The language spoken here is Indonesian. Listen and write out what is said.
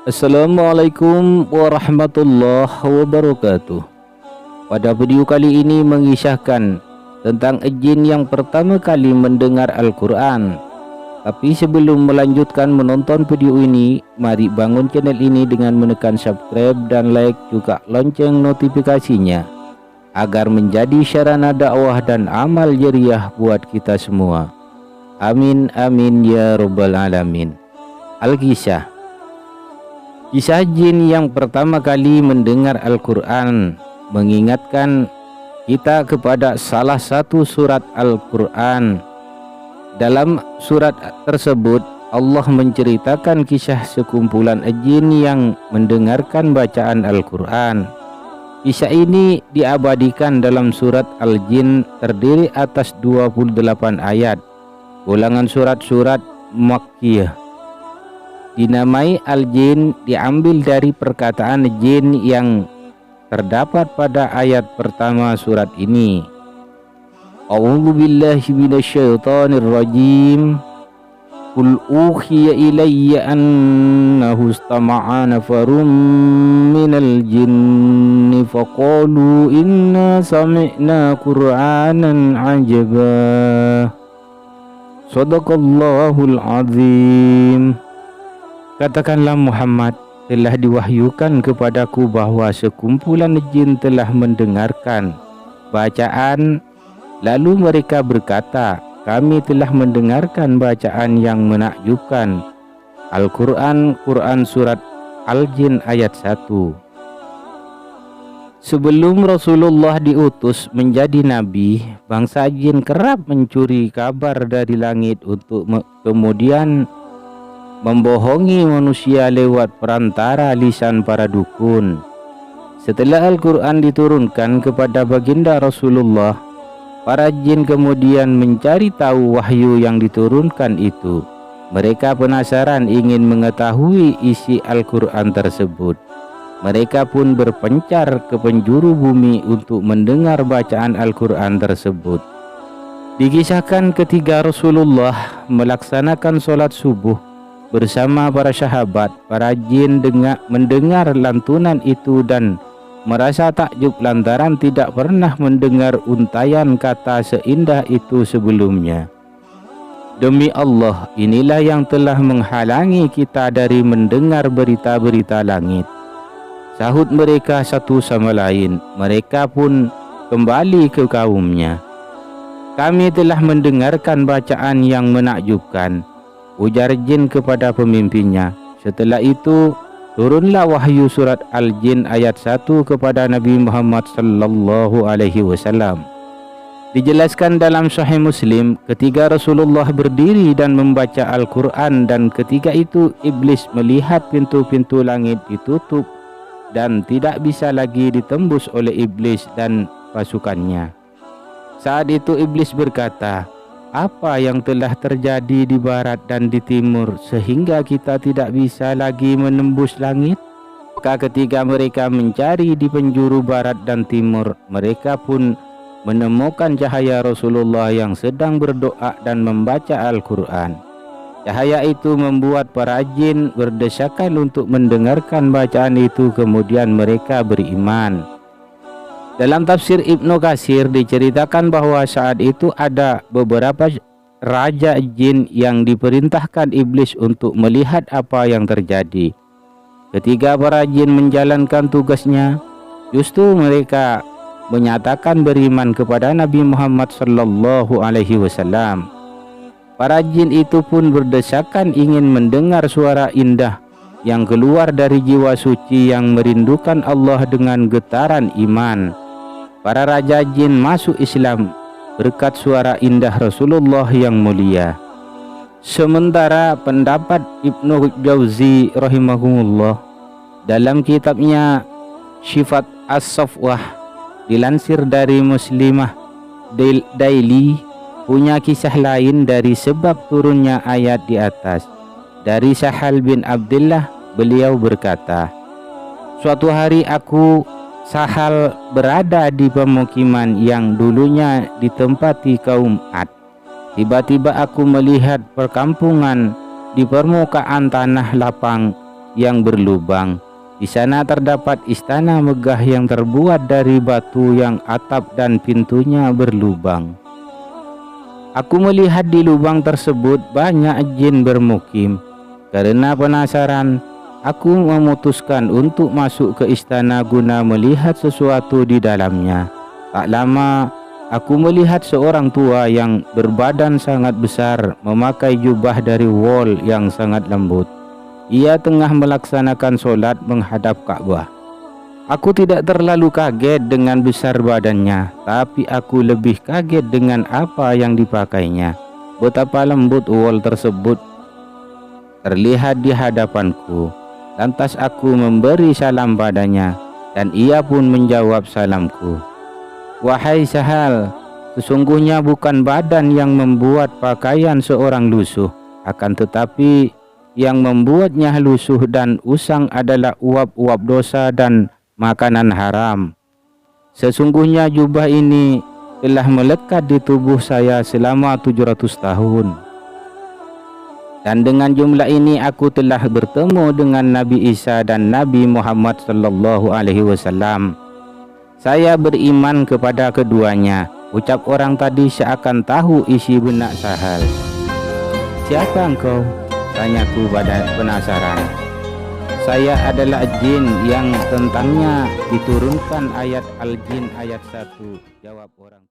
Assalamualaikum warahmatullahi wabarakatuh. Pada video kali ini mengisahkan tentang jin yang pertama kali mendengar Al-Quran. Tapi sebelum melanjutkan menonton video ini, mari bangun channel ini dengan menekan subscribe dan like, juga lonceng notifikasinya, agar menjadi sarana dakwah dan amal jariah buat kita semua. Amin amin ya rabbal alamin. Al-Kisah. Kisah jin yang pertama kali mendengar Al-Quran mengingatkan kita kepada salah satu surat Al-Quran. Dalam surat tersebut Allah menceritakan kisah sekumpulan jin yang mendengarkan bacaan Al-Quran. Kisah ini diabadikan dalam surat Al-Jin, terdiri atas 28 ayat, ulangan surat-surat Makkiyah. Dinamai Al-Jin diambil dari perkataan jin yang terdapat pada ayat pertama surat ini. A'udzu billahi minasyaitonir rajim. Qul uhiya ilayya annahu istama'a nafarum minal jinni faqalu inna sami'na qur'anan 'ajaba. Shadaqallahul azim. Katakanlah Muhammad, telah diwahyukan kepadaku bahwa sekumpulan jin telah mendengarkan bacaan, lalu mereka berkata, kami telah mendengarkan bacaan yang menakjubkan. Al-Quran, Quran Surat Al-Jin ayat 1. Sebelum Rasulullah diutus menjadi nabi, bangsa jin kerap mencuri kabar dari langit untuk kemudian membohongi manusia lewat perantara lisan para dukun. Setelah Al-Quran diturunkan kepada baginda Rasulullah, para jin kemudian mencari tahu wahyu yang diturunkan itu. Mereka penasaran ingin mengetahui isi Al-Quran tersebut. Mereka pun berpencar ke penjuru bumi untuk mendengar bacaan Al-Quran tersebut. Dikisahkan ketika Rasulullah melaksanakan sholat subuh bersama para sahabat, para jin mendengar lantunan itu dan merasa takjub lantaran tidak pernah mendengar untaian kata seindah itu sebelumnya. Demi Allah, inilah yang telah menghalangi kita dari mendengar berita-berita langit. Sahut mereka satu sama lain. Mereka pun kembali ke kaumnya. Kami telah mendengarkan bacaan yang menakjubkan, ujar jin kepada pemimpinnya. Setelah itu turunlah wahyu surat Al-Jin ayat 1 kepada Nabi Muhammad sallallahu alaihi wasallam. Dijelaskan dalam Sahih Muslim, ketika Rasulullah berdiri dan membaca Al-Quran, dan ketika itu iblis melihat pintu-pintu langit ditutup dan tidak bisa lagi ditembus oleh iblis dan pasukannya. Saat itu iblis berkata, apa yang telah terjadi di barat dan di timur sehingga kita tidak bisa lagi menembus langit? Maka ketika mereka mencari di penjuru barat dan timur, mereka pun menemukan cahaya Rasulullah yang sedang berdoa dan membaca Al-Quran. Cahaya itu membuat para jin berdesakan untuk mendengarkan bacaan itu, kemudian mereka beriman. Dalam tafsir Ibnu Katsir diceritakan bahwa saat itu ada beberapa raja jin yang diperintahkan iblis untuk melihat apa yang terjadi. Ketika para jin menjalankan tugasnya, justru mereka menyatakan beriman kepada Nabi Muhammad sallallahu alaihi wasallam. Para jin itu pun berdesakan ingin mendengar suara indah yang keluar dari jiwa suci yang merindukan Allah dengan getaran iman. Para raja jin masuk Islam berkat suara indah Rasulullah yang mulia. Sementara pendapat Ibnu Jauzi rahimahullah dalam kitabnya Sifat As-Safwah, dilansir dari Muslimah Daily, punya kisah lain dari sebab turunnya ayat di atas. Dari Sahal bin Abdullah, beliau berkata, suatu hari aku Sahal berada di pemukiman yang dulunya ditempati kaum Ad. Tiba-tiba aku melihat perkampungan di permukaan tanah lapang yang berlubang. Di sana terdapat istana megah yang terbuat dari batu yang atap dan pintunya berlubang. Aku melihat di lubang tersebut banyak jin bermukim. Karena penasaran, aku memutuskan untuk masuk ke istana guna melihat sesuatu di dalamnya. Tak lama, aku melihat seorang tua yang berbadan sangat besar memakai jubah dari wol yang sangat lembut. Ia tengah melaksanakan solat menghadap Ka'bah. Aku tidak terlalu kaget dengan besar badannya, tapi aku lebih kaget dengan apa yang dipakainya. Betapa lembut wol tersebut terlihat di hadapanku. Lantas aku memberi salam padanya, dan ia pun menjawab salamku. Wahai Sahal, sesungguhnya bukan badan yang membuat pakaian seorang lusuh, akan tetapi yang membuatnya lusuh dan usang adalah uap-uap dosa dan makanan haram. Sesungguhnya jubah ini telah melekat di tubuh saya selama 700 tahun. Dan dengan jumlah ini aku telah bertemu dengan Nabi Isa dan Nabi Muhammad sallallahu alaihi wasallam. Saya beriman kepada keduanya. Ucap orang tadi seakan tahu isi benak Sahal. Siapa engkau? Tanyaku pada penasaran. Saya adalah jin yang tentangnya diturunkan ayat Al-Jin ayat 1. Jawab orang.